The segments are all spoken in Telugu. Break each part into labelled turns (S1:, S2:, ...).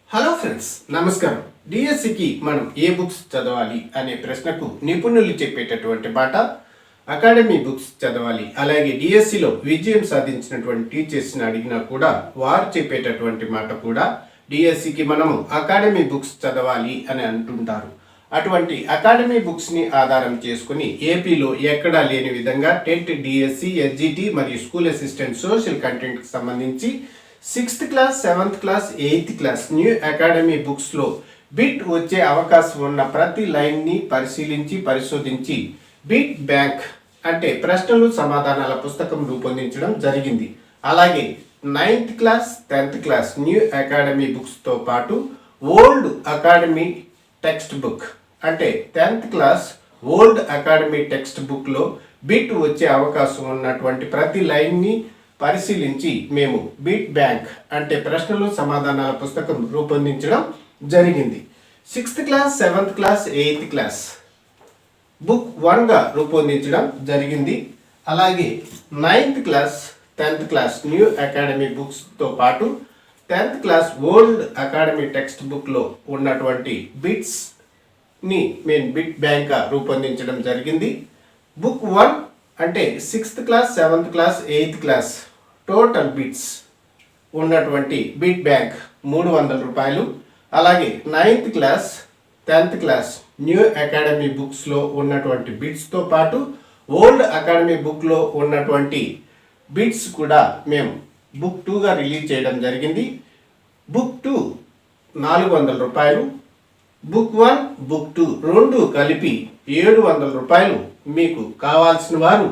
S1: హలో ఫ్రెండ్స్, నమస్కారం. డిఎస్సికి మనం ఏ బుక్స్ చదవాలి అనే ప్రశ్నకు నిపుణులు చెప్పేటటువంటి మాట అకాడమీ బుక్స్ చదవాలి. అలాగే డిఎస్సిలో విజయం సాధించినటువంటి టీచర్స్ని అడిగినా కూడా వారు చెప్పేటటువంటి మాట కూడా డిఎస్సికి మనము అకాడమీ బుక్స్ చదవాలి అని అంటుంటారు. అటువంటి అకాడమీ బుక్స్ని ఆధారం చేసుకుని ఏపీలో ఎక్కడా లేని విధంగా టెట్, డిఎస్సి, ఎస్జిటి మరియు స్కూల్ అసిస్టెంట్ సోషల్ కంటెంట్కి సంబంధించి 6th class, 7th class, 8th class new academy బుక్స్లో బిట్ వచ్చే అవకాశం ఉన్న ప్రతి లైన్ని పరిశోధించి బిట్ బ్యాంక్ అంటే ప్రశ్నలు సమాధానాల పుస్తకం రూపొందించడం జరిగింది. అలాగే 9th class, 10th class new academy బుక్స్తో పాటు ఓల్డ్ అకాడమీ టెక్స్ట్ బుక్ అంటే 10th class old academy text బుక్లో బిట్ వచ్చే అవకాశం ఉన్నటువంటి ప్రతి లైన్ని పరిశీలించి మేము బిట్ బ్యాంక్ అంటే ప్రశ్నలు సమాధానాల పుస్తకం రూపొందించడం జరిగింది. 6th class, 7th class, 8th class book 1గా రూపొందించడం జరిగింది. అలాగే 9th class, 10th class new academy బుక్స్తో పాటు 10th class old academy text బుక్లో ఉన్నటువంటి బిట్స్ని మేము బిట్ బ్యాంక్గా రూపొందించడం జరిగింది. బుక్ 1 అంటే 6th class, 7th class, 8th class total bits ఉన్నటువంటి బిట్ బ్యాంక్ 300 రూపాయలు. అలాగే 9th class, 10th class new academy బుక్స్లో ఉన్నటువంటి బిట్స్తో పాటు ఓల్డ్ అకాడమీ బుక్లో ఉన్నటువంటి బిట్స్ కూడా మేము బుక్ 2గా రిలీజ్ చేయడం జరిగింది. బుక్ 2 400 రూపాయలు, బుక్ 1, బుక్ 2 రెండు కలిపి 700 రూపాయలు. మీకు కావాల్సిన వారు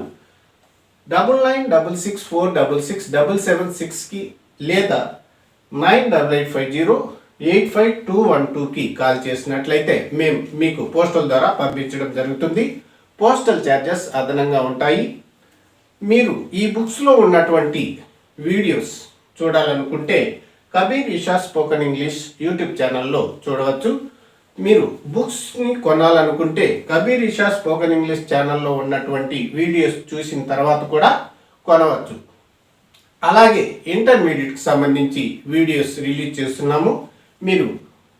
S1: 9966466776కి లేదా 9850855212కి కాల్ చేసినట్లయితే మేము మీకు పోస్టల్ ద్వారా పంపించడం జరుగుతుంది. పోస్టల్ ఛార్జెస్ అదనంగా ఉంటాయి. మీరు ఈ బుక్స్లో ఉన్నటువంటి వీడియోస్ చూడాలనుకుంటే Kabir Isha spoken English YouTube ఛానల్లో చూడవచ్చు. మీరు బుక్స్ని కొనాలనుకుంటే కబీర్ ఇషా స్పోకెన్ ఇంగ్లీష్ ఛానల్లో ఉన్నటువంటి వీడియోస్ చూసిన తర్వాత కూడా కొనవచ్చు. అలాగే ఇంటర్మీడియట్కి సంబంధించి వీడియోస్ రిలీజ్ చేస్తున్నాము, మీరు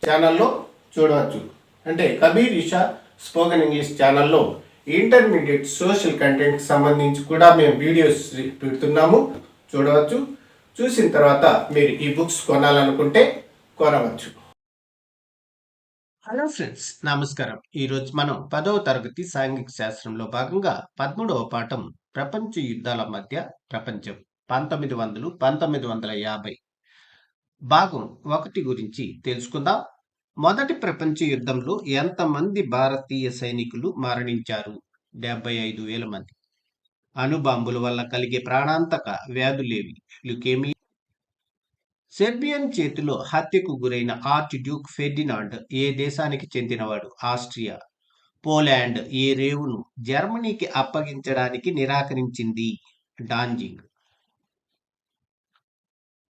S1: ఛానల్లో చూడవచ్చు. అంటే కబీర్ ఇషా స్పోకెన్ ఇంగ్లీష్ ఛానల్లో ఇంటర్మీడియట్ సోషల్ కంటెంట్కి సంబంధించి కూడా మేము వీడియోస్ పెడుతున్నాము, చూడవచ్చు. చూసిన తర్వాత మీరు ఈ బుక్స్ కొనాలనుకుంటే కొనవచ్చు. హలో ఫ్రెండ్స్, నమస్కారం. ఈరోజు మనం 10వ తరగతి సాంఘిక శాస్త్రంలో భాగంగా 13వ పాఠం ప్రపంచ యుద్ధాల మధ్య ప్రపంచం 1900-1950 భాగం 1 గురించి తెలుసుకుందాం. మొదటి ప్రపంచ యుద్ధంలో ఎంతమంది భారతీయ సైనికులు మరణించారు? 75,000 మంది. అణుబాంబుల వల్ల కలిగే ప్రాణాంతక వ్యాధులేవి? లుకేమియా. సెర్బియన్ చేతిలో హత్యకు గురైన ఆర్చ్ డ్యూక్ ఫెర్డినాండ్ ఏ దేశానికి చెందినవాడు? ఆస్ట్రియా. పోలాండ్ ఏ రేవును జర్మనీకి అప్పగించడానికి నిరాకరించింది? డాంజింగ్.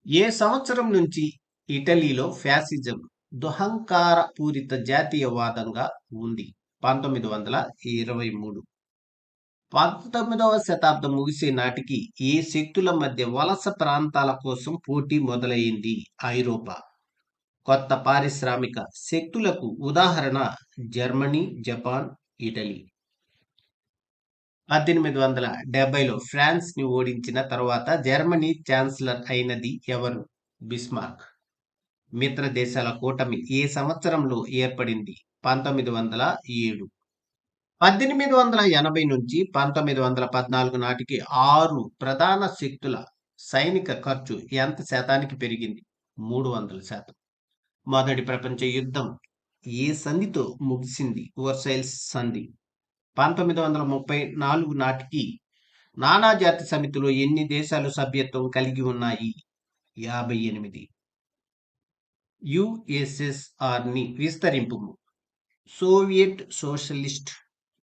S1: ఏ సంవత్సరం నుంచి ఇటలీలో ఫ్యాసిజం దుహంకార పూరిత జాతీయవాదంగా ఉంది? 1923. 19వ శతాబ్దం ముగిసే నాటికి ఏ శక్తుల మధ్య వలస ప్రాంతాల కోసం పోటీ మొదలైంది? ఐరోపా. కొత్త పారిశ్రామిక శక్తులకు ఉదాహరణ జర్మనీ, జపాన్, ఇటలీ. 1870లో ఫ్రాన్స్ ని ఓడించిన తర్వాత జర్మనీ ఛాన్సలర్ అయినది ఎవరు? బిస్మార్క్. మిత్ర దేశాల కూటమి ఏ సంవత్సరంలో ఏర్పడింది? 1907. 1880 నుంచి 1914 నాటికి 6 ప్రధాన శక్తుల సైనిక ఖర్చు ఎంత శాతానికి పెరిగింది? 300%. మొదటి ప్రపంచ యుద్ధం ఏ సంధితో ముగిసింది? వర్సైల్స్ సంధి. 1934 నాటికి నానాజాతి సమితిలో ఎన్ని దేశాలు సభ్యత్వం కలిగి ఉన్నాయి? 58. యుఎస్ఎస్ఆర్ని విస్తరింపు. సోవియట్ సోషలిస్ట్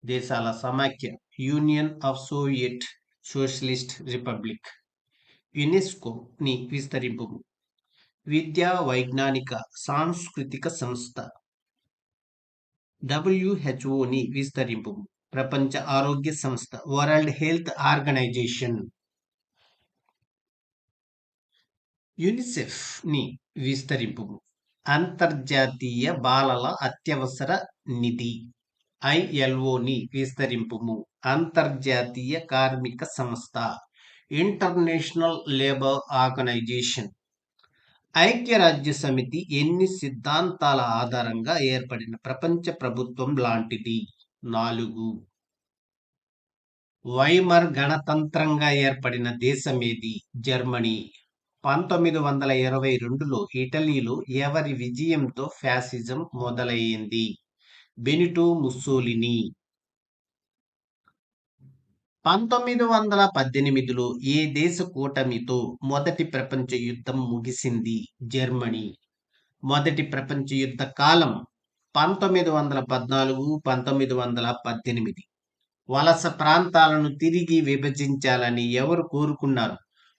S1: దేశాల సమాఖ్య Union of Soviet Socialist Republic. యునెస్కోని విస్తరింపు. విద్యా వైజ్ఞానిక సాంస్కృతిక సంస్థ. డబ్ల్యూహెచ్ఓని విస్తరింపు. ప్రపంచ ఆరోగ్య సంస్థ వరల్డ్ హెల్త్ ఆర్గనైజేషన్. యునిసెఫ్ ని విస్తరింపు. అంతర్జాతీయ బాలల అత్యవసర నిధి ILOని విస్తరింపుము. అంతర్జాతీయ కార్మిక సంస్థ ఇంటర్నేషనల్ లేబర్ ఆర్గనైజేషన్. ఐక్యరాజ్య సమితి ఎన్ని సిద్ధాంతాల ఆధారంగా ఏర్పడిన ప్రపంచ ప్రభుత్వం లాంటిది? 4. వైమర్ గణతంత్రంగా ఏర్పడిన దేశమేది? జర్మనీ. 1922లో ఇటలీలో ఎవరి విజయంతో ఫ్యాసిజం మొదలయ్యింది? Benito Mussolini. 1918లో ఏ దేశ కూటమితో మొదటి ప్రపంచ యుద్ధం ముగిసింది? జర్మనీ. మొదటి ప్రపంచ యుద్ధ కాలం 1914-1918. వలస ప్రాంతాలను తిరిగి విభజించాలని ఎవరు కోరుకున్నారు?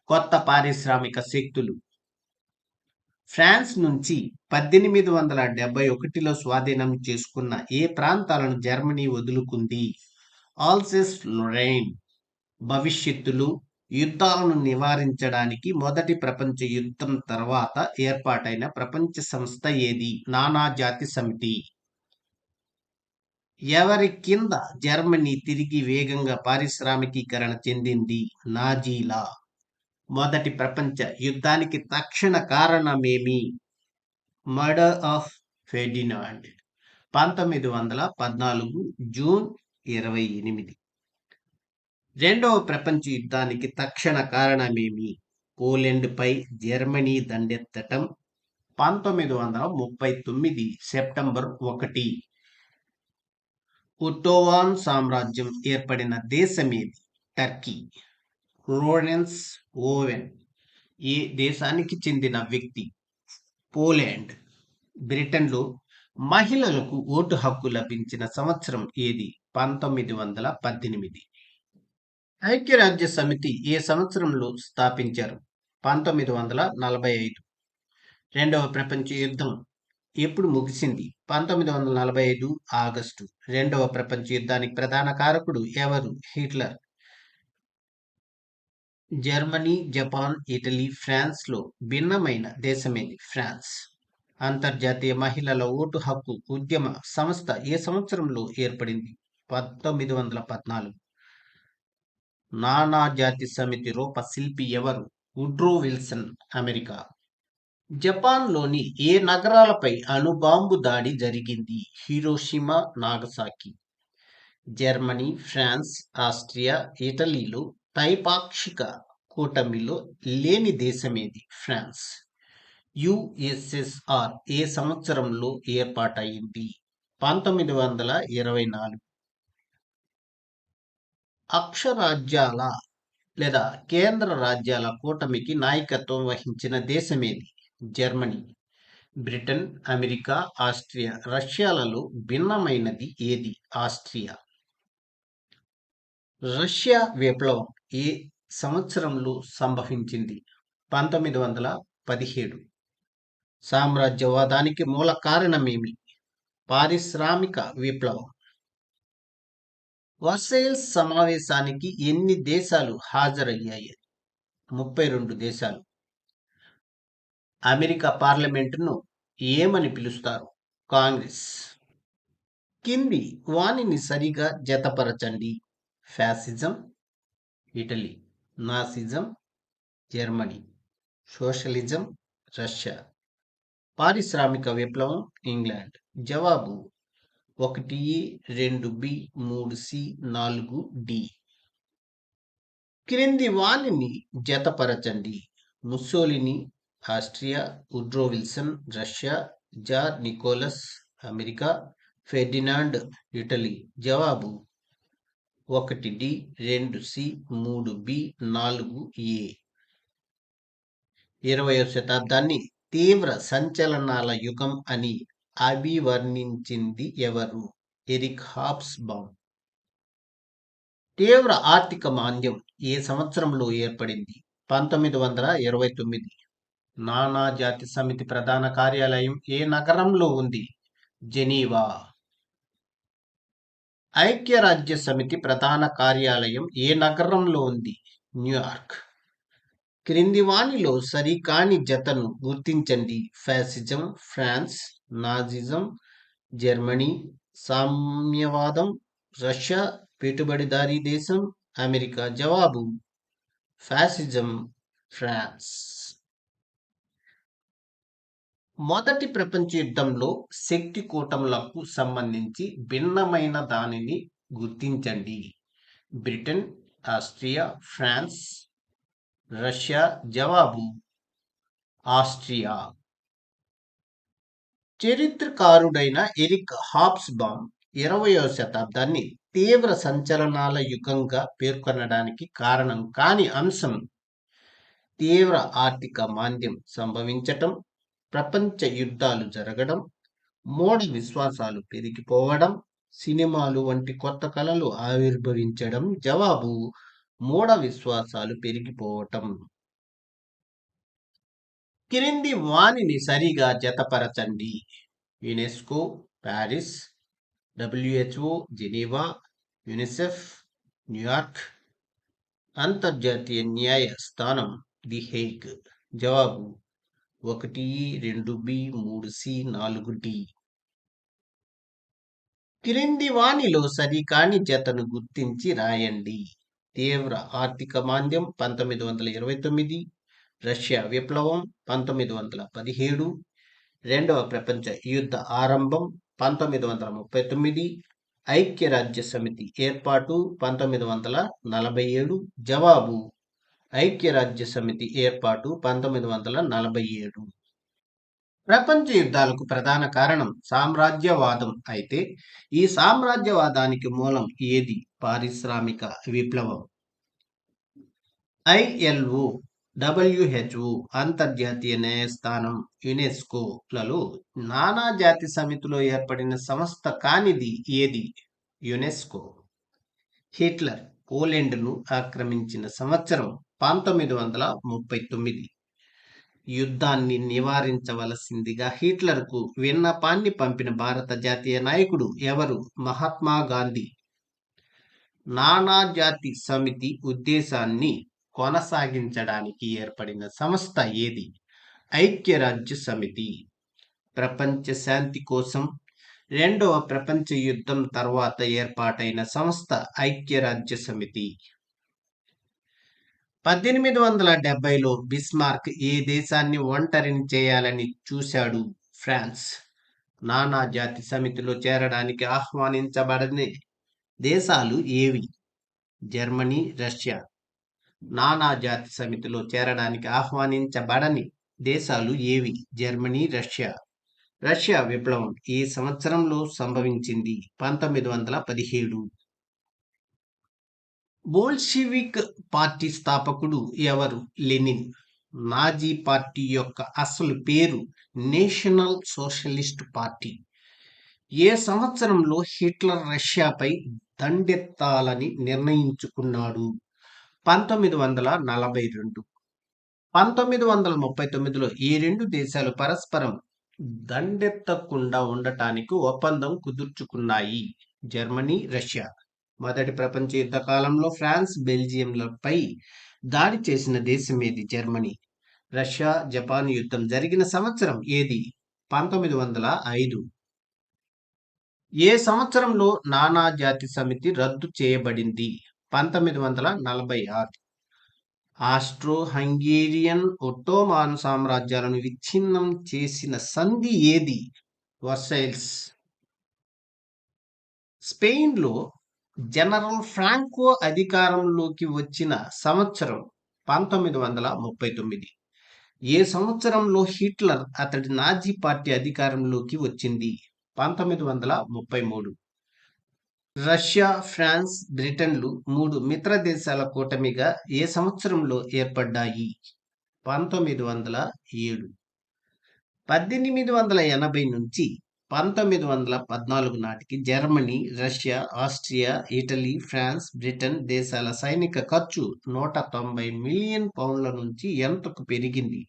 S1: కొత్త పారిశ్రామిక శక్తులు. ఫ్రాన్స్ నుంచి 1871లో స్వాధీనం చేసుకున్న ఏ ప్రాంతాలను జర్మనీ వదులుకుంది? ఆల్సేస్ లొరైన్. భవిష్యత్తులో యుద్ధాలను నివారించడానికి మొదటి ప్రపంచ యుద్ధం తర్వాత ఏర్పాటైన ప్రపంచ సంస్థ ఏది? నానాజాతి సమితి. ఎవరి కింద జర్మనీ తిరిగి వేగంగా పారిశ్రామికీకరణ చెందింది? నాజీల. మొదటి ప్రపంచ యుద్ధానికి తక్షణ కారణమేమి? Murder of Ferdinand. 1914 జూన్ 28. రెండవ ప్రపంచ యుద్ధానికి తక్షణ కారణమేమి? పోలెండ్పై జర్మనీ దండెత్తటం. 1939 సెప్టెంబర్ 1. ఒట్టోవాన్ సామ్రాజ్యం ఏర్పడిన దేశమేది? టర్కీ. లోరెన్స్ ఓవెన్ ఏ దేశానికి చెందిన వ్యక్తి? పోలాండ్. బ్రిటన్లో మహిళలకు ఓటు హక్కు లభించిన సంవత్సరం ఏది? 1918. ఐక్యరాజ్య సమితి ఏ సంవత్సరంలో స్థాపించారు? 1945. రెండవ ప్రపంచ యుద్ధం ఎప్పుడు ముగిసింది? 1945 ఆగస్టు. రెండవ ప్రపంచ యుద్ధానికి ప్రధాన కారకుడు ఎవరు? హిట్లర్. జర్మనీ, జపాన్, ఇటలీ, ఫ్రాన్స్లో భిన్నమైన దేశమేది? ఫ్రాన్స్. అంతర్జాతీయ మహిళల ఓటు హక్కు ఉద్యమ సంస్థ ఏ సంవత్సరంలో ఏర్పడింది? 1914. నానాజాతి సమితి రూపశిల్పి ఎవరు? Woodrow Wilson, America. జపాన్లోని ఏ నగరాలపై అణుబాంబు దాడి జరిగింది? Hiroshima, Nagasaki. Germany, France, Austria, ఇటలీలో త్రైపాక్షిక కూటమిలో లేని దేశమేది? ఫ్రాన్స్. USSR ఏ సంవత్సరంలో ఏర్పాటైంది? 1924. అక్షరాజ్యాల లేదా కేంద్ర రాజ్యాల కూటమికి నాయకత్వం వహించిన దేశమేది? జర్మనీ. బ్రిటన్, అమెరికా, ఆస్ట్రియా, రష్యాలలో భిన్నమైనది ఏది? ఆస్ట్రియా. రష్యా విప్లవం ఏ సంవత్సరంలో సంభవించింది? 1917. సామ్రాజ్యవాదానికి మూల కారణమేమి? పారిశ్రామిక విప్లవం. వర్సైల్స్ సమావేశానికి ఎన్ని దేశాలు హాజరయ్యాయి? 32 దేశాలు. అమెరికా పార్లమెంటును ఏమని పిలుస్తారు? కాంగ్రెస్. కింది వానిని సరిగా జతపరచండి. Fascism Italy, Nazism Germany, socialism Russia, పారిశ్రామిక విప్లవం ఇంగ్లాండ్. జవాబు 1A, 2B, 3C, 4D. క్రింది వానిని జతపరచండి. Mussolini Austria, Woodrow Wilson Russia, tsar Nicholas America, Ferdinand Italy. జవాబు 1D, 2C, 3B, 4A. 20వ శతాబ్దాన్ని తీవ్ర సంచలనాల యుగం అని అభివర్ణించింది ఎవరు? ఎరిక్ హాబ్స్బామ్. తీవ్ర ఆర్థిక మాంద్యం ఏ సంవత్సరంలో ఏర్పడింది? 1929. నానాజాతి సమితి ప్రధాన కార్యాలయం ఏ నగరంలో ఉంది? జెనీవా. ఐక్యరాజ్య సమితి ప్రధాన కార్యాలయం ఏ నగరంలో ఉంది? న్యూయార్క్. క్రింది వానిలో సరికాని జతను గుర్తించండి. ఫ్యాసిజం, ఫ్రాన్స్, నాజిజం, జర్మనీ, సామ్యవాదం, రష్యా, పెట్టుబడిదారీ దేశం, అమెరికా. జవాబు ఫ్యాసిజం, ఫ్రాన్స్. మొదటి ప్రపంచ యుద్ధంలో శక్తి కూటములకు సంబంధించి భిన్నమైన దానిని గుర్తించండి. Britain, Austria, France, Russia. జవాబు ఆస్ట్రియా. చరిత్రకారుడైన ఎరిక్ హాబ్స్బామ్ 20వ శతాబ్దాన్ని తీవ్ర సంచలనాల యుగంగా పేర్కొనడానికి కారణం కాని అంశం తీవ్ర ఆర్థిక మాంద్యం సంభవించటం, ప్రపంచ యుద్ధాలు జరగడం, మూఢ విశ్వాసాలు పెరిగిపోవడం, సినిమాలు వంటి కొత్త కళలు ఆవిర్భవించడం. జవాబు మూఢ విశ్వాసాలు పెరిగిపోవటం. క్రింది వానిని సరిగా జతపరచండి. UNESCO, Paris, WHO, Geneva, UNICEF, New York, అంతర్జాతీయ న్యాయ స్థానం ది హేగ్. జవాబు 1, 2B, 3C, 4D. క్రింది వానిలో సరికాని జతను గుర్తించి రాయండి. తీవ్ర ఆర్థిక మాంద్యం 1929, రష్యా విప్లవం 1917, రెండవ ప్రపంచ యుద్ధ ఆరంభం 1939, ఐక్యరాజ్య సమితి ఏర్పాటు 1947. జవాబు ఐక్యరాజ్య సమితి ఏర్పాటు 1947. ప్రపంచ యుద్ధాలకు ప్రధాన కారణం సామ్రాజ్యవాదం అయితే ఈ సామ్రాజ్యవాదానికి మూలం ఏది? పారిశ్రామిక విప్లవం. ILO, WHO, అంతర్జాతీయ న్యాయస్థానం, యునెస్కోలలో నానాజాతి సమితిలో ఏర్పడిన సంస్థ కానిది ఏది? యునెస్కో. హిట్లర్ పోలెండ్ను ఆక్రమించిన సంవత్సరం 1939. యుద్ధాన్ని నివారించవలసిందిగా హిట్లర్కు విన్నపాన్ని పంపిన భారత జాతీయ నాయకుడు ఎవరు? మహాత్మా గాంధీ. నానాజాతి సమితి ఉద్దేశాన్ని కొనసాగించడానికి ఏర్పడిన సంస్థ ఏది? ఐక్యరాజ్య సమితి. ప్రపంచ శాంతి కోసం రెండవ ప్రపంచ యుద్ధం తర్వాత ఏర్పాటైన సంస్థ ఐక్యరాజ్య సమితి. 1870లో బిస్మార్క్ ఏ దేశాన్ని ఒంటరిని చేయాలని చూశాడు? ఫ్రాన్స్. నానాజాతి సమితిలో చేరడానికి ఆహ్వానించబడని దేశాలు ఏవి? Germany, Russia. నానాజాతి సమితిలో చేరడానికి ఆహ్వానించబడని దేశాలు ఏవి? Germany, Russia. రష్యా విప్లవం ఏ సంవత్సరంలో సంభవించింది? 1917. బోల్షివిక్ పార్టీ స్థాపకుడు ఎవరు? లెనిన్. నాజీ పార్టీ యొక్క అసలు పేరు నేషనల్ సోషలిస్ట్ పార్టీ. ఏ సంవత్సరంలో హిట్లర్ రష్యాపై దండెత్తాలని నిర్ణయించుకున్నాడు? 1942. 1939లో ఈ రెండు దేశాలు పరస్పరం దండెత్తకుండా ఉండటానికి ఒప్పందం కుదుర్చుకున్నాయి. Germany, Russia. మొదటి ప్రపంచ యుద్ధ కాలంలో ఫ్రాన్స్, బెల్జియంలపై దాడి చేసిన దేశం ఏది? జర్మనీ. రష్యా, జపాన్ యుద్ధం జరిగిన సంవత్సరం ఏది? 1905. ఏ సంవత్సరంలో నానాజాతి సమితి రద్దు చేయబడింది? 1946. ఆస్ట్రో హంగేరియన్, ఒట్టోమాన్ సామ్రాజ్యాలను విచ్ఛిన్నం చేసిన సంధి ఏది? వర్సైల్స్. స్పెయిన్లో జనరల్ ఫ్రాంకో అధికారంలోకి వచ్చిన సంవత్సరం 1939. ఏ సంవత్సరంలో హిట్లర్ అతడి నాజీ పార్టీ అధికారంలోకి వచ్చింది? 1933. రష్యా, ఫ్రాన్స్, బ్రిటన్లు 3 మిత్ర దేశాల కూటమిగా ఏ సంవత్సరంలో ఏర్పడ్డాయి? 1907. 1880 నుంచి 1914 నాటికి Germany, Russia, Austria, Italy, France, Britain దేశాల సైనిక ఖర్చు 190 మిలియన్ పౌండ్ల నుంచి ఎంతకు పెరిగింది?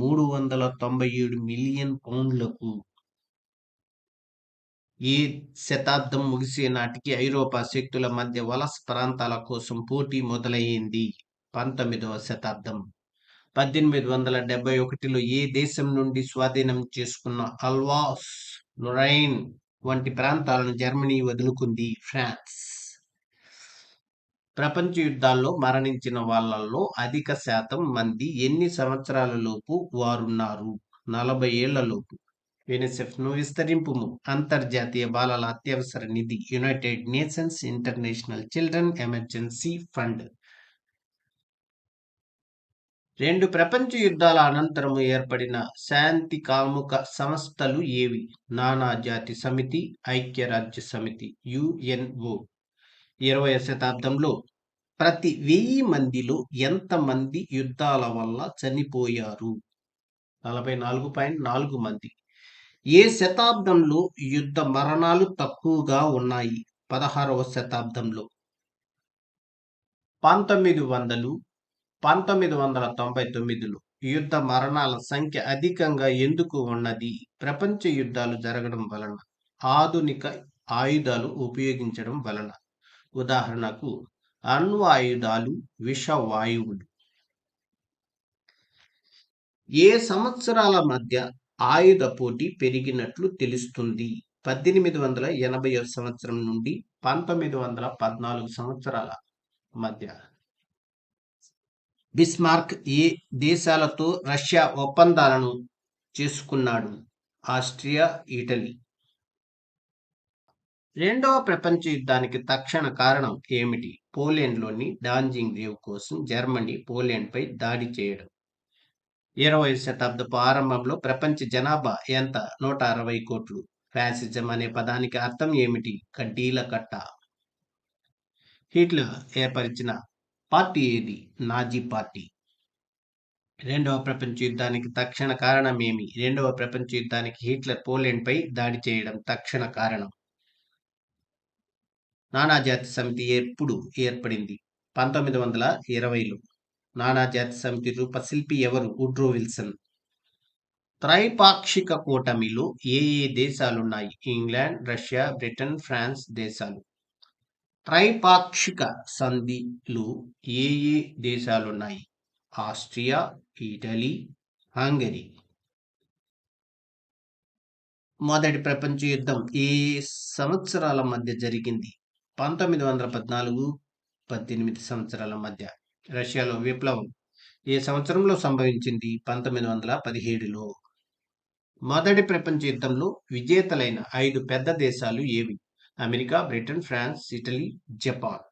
S1: 397 మిలియన్ పౌండ్లకు. ఈ శతాబ్దం ముగిసే నాటికి ఐరోపా శక్తుల మధ్య వలస ప్రాంతాల కోసం పోటీ మొదలయ్యింది. 19వ శతాబ్దం. 1871లో ఏ దేశం నుండి స్వాధీనం చేసుకున్న అల్వాస్ లొరైన్ వంటి ప్రాంతాలను జర్మనీ వదులుకుంది? ఫ్రాన్స్. ప్రపంచ యుద్ధాల్లో మరణించిన వాళ్ళల్లో అధిక శాతం మంది ఎన్ని సంవత్సరాలలోపు వారున్నారు? 40 ఏళ్లలోపు. యునిసెఫ్ను విస్తరింపుము. అంతర్జాతీయ బాలల అత్యవసర నిధి. United Nations International Children Emergency Fund. 2 ప్రపంచ యుద్ధాల అనంతరము ఏర్పడిన శాంతి కాముక సంస్థలు ఏవి? నానాజాతి సమితి, ఐక్యరాజ్య సమితి, యుఎన్ఓ. 20వ శతాబ్దంలో ప్రతి 1000 మందిలో ఎంతమంది యుద్ధాల వల్ల చనిపోయారు? 44.4 మంది. ఏ శతాబ్దంలో యుద్ధ మరణాలు తక్కువగా ఉన్నాయి? 16వ శతాబ్దంలో. 1900, 1999లో యుద్ధ మరణాల సంఖ్య అధికంగా ఎందుకు ఉన్నది? ప్రపంచ యుద్ధాలు జరగడం వలన, ఆధునిక ఆయుధాలు ఉపయోగించడం వలన. ఉదాహరణకు అణ్వాయుధాలు, విషవాయువులు. ఏ సంవత్సరాల మధ్య ఆయుధ పోటీ పెరిగినట్లు తెలుస్తుంది? 1880వ సంవత్సరం నుండి 1914 సంవత్సరాల మధ్య. బిస్మార్క్ ఏ దేశాలతో రష్యా ఒప్పందాలను చేసుకున్నాడు? Austria, Italy. రెండవ ప్రపంచ యుద్ధానికి తక్షణ కారణం ఏమిటి? పోలాండ్లోని డాంజింగ్ రేవు కోసం జర్మనీ పోలాండ్పై దాడి చేయడం. 20వ శతాబ్దపు ఆరంభంలో ప్రపంచ జనాభా ఎంత? 160 కోట్లు. ఫ్యాసిజం అనే పదానికి అర్థం ఏమిటి? కడ్డీల కట్ట. హిట్లర్ ఏర్పరిచిన పార్టీ ఏది? Nazi party. రెండవ ప్రపంచ యుద్ధానికి తక్షణ కారణం ఏమి? రెండవ ప్రపంచ యుద్ధానికి హిట్లర్ పోలాండ్పై దాడి చేయడం తక్షణ కారణం. నానాజాతి సమితి ఎప్పుడు ఏర్పడింది? 1920లో. నానాజాతి సమితి రూపశిల్పి ఎవరు? Woodrow Wilson. త్రైపాక్షిక కూటమిలో ఏ ఏ దేశాలున్నాయి? ఇంగ్లాండ్, రష్యా, బ్రిటన్, ఫ్రాన్స్ దేశాలు. త్రైపాక్షిక సంధిలో ఏ ఏ దేశాలున్నాయి? Austria, Italy, Hungary. మొదటి ప్రపంచ యుద్ధం ఏ సంవత్సరాల మధ్య జరిగింది? 1914, 18 సంవత్సరాల మధ్య. రష్యాలో విప్లవం ఏ సంవత్సరంలో సంభవించింది? 1917లో. మొదటి ప్రపంచ యుద్ధంలో విజేతలైన 5 పెద్ద దేశాలు ఏవి? America, Britain, France, Italy, Japan.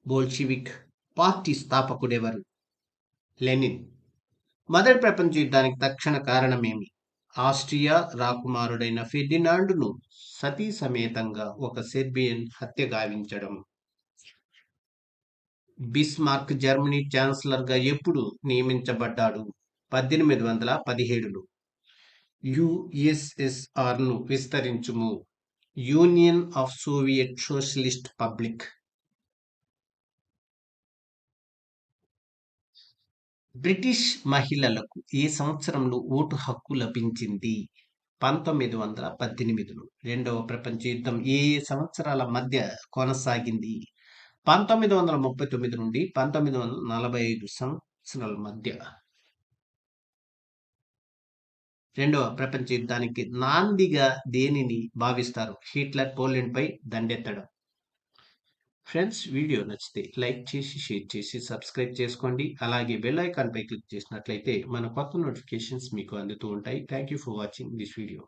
S1: Bolshevik party స్థాపకుడెవరు? లెనిన్. మొదటి ప్రపంచ యుద్ధానికి తక్షణ కారణమేమి? ఆస్ట్రియా రాకుమారుడైన ఫెర్డినాండును సతీ సమేతంగా ఒక సెర్బియన్ హత్య గావించడం. బిస్మార్క్ జర్మనీ ఛాన్సలర్గా ఎప్పుడు నియమించబడ్డాడు? 1817లో. యుఎస్ఎస్ఆర్ను విస్తరించుము. Union of Soviet Socialist Public. British మహిళలకు ఏ సంవత్సరంలో ఓటు హక్కు లభించింది? 1918లో. రెండవ ప్రపంచ యుద్ధం ఏ సంవత్సరాల మధ్య కొనసాగింది? 1939 నుండి 1945 సంవత్సరాల మధ్య. రెండవ ప్రపంచ యుద్ధానికి నాందిగా దేనిని భావిస్తారు? హిట్లర్ పోలాండ్పై దండెత్తడం. ఫ్రెండ్స్, వీడియో నచ్చితే లైక్ చేసి, షేర్ చేసి, సబ్స్క్రైబ్ చేసుకోండి. అలాగే బెల్ ఐకాన్ పై క్లిక్ చేసినట్లయితే మన కొత్త నోటిఫికేషన్స్ మీకు అందుతూ ఉంటాయి. Thank you for watching this video.